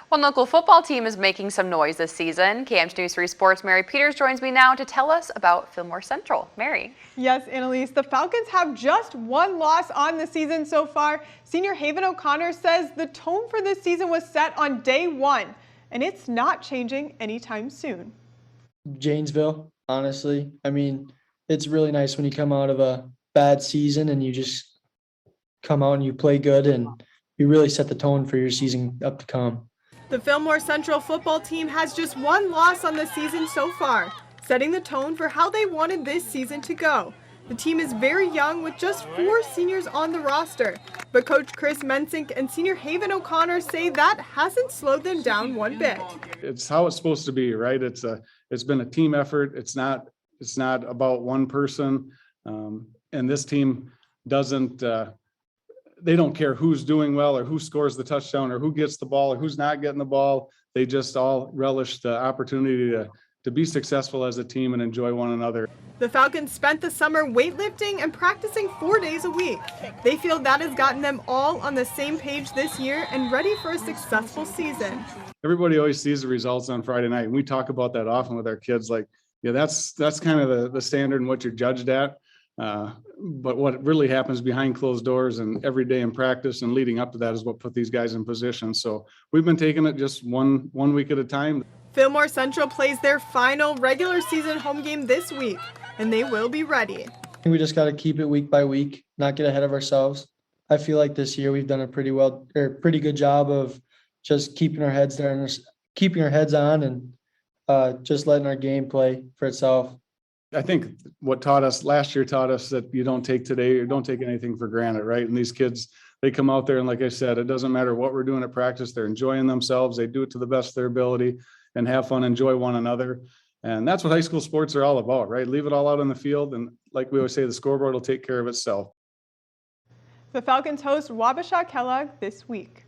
One local football team is making some noise this season. KM's News 3 Sports' Mary Peters joins me now to tell us about Fillmore Central. Mary. Yes, Annalise, the Falcons have just one loss on the season so far. Senior Haven O'Connor says the tone for this season was set on day one, and it's not changing anytime soon. Janesville, honestly. I mean, it's really nice when you come out of a bad season and you just come out and you play good and you really set the tone for your season up to come. The Fillmore Central football team has just one loss on the season so far, setting the tone for how they wanted this season to go. The team is very young with just 4 seniors on the roster, but Coach Chris Mensink and Senior Haven O'Connor say that hasn't slowed them down one bit. It's how it's supposed to be, right? It's been a team effort. It's not about one person, and this team doesn't. They don't care who's doing well or who scores the touchdown or who gets the ball or who's not getting the ball. They just all relish the opportunity to be successful as a team and enjoy one another. The Falcons spent the summer weightlifting and practicing 4 days a week. They feel that has gotten them all on the same page this year and ready for a successful season. Everybody always sees the results on Friday night, and we talk about that often with our kids. Like, yeah, that's kind of the standard and what you're judged at. But what really happens behind closed doors and every day in practice and leading up to that is what put these guys in position. So we've been taking it just one week at a time. Fillmore Central plays their final regular season home game this week, and they will be ready. We just got to keep it week by week, not get ahead of ourselves. I feel like this year we've done a pretty good job of just keeping our heads there and keeping our heads on and just letting our game play for itself. I think what last year taught us that you don't take today or don't take anything for granted, right? And these kids, they come out there and like I said, it doesn't matter what we're doing at practice, they're enjoying themselves. They do it to the best of their ability and have fun, enjoy one another. And that's what high school sports are all about, right? Leave it all out on the field. And like we always say, the scoreboard will take care of itself. The Falcons host Wabasha Kellogg this week.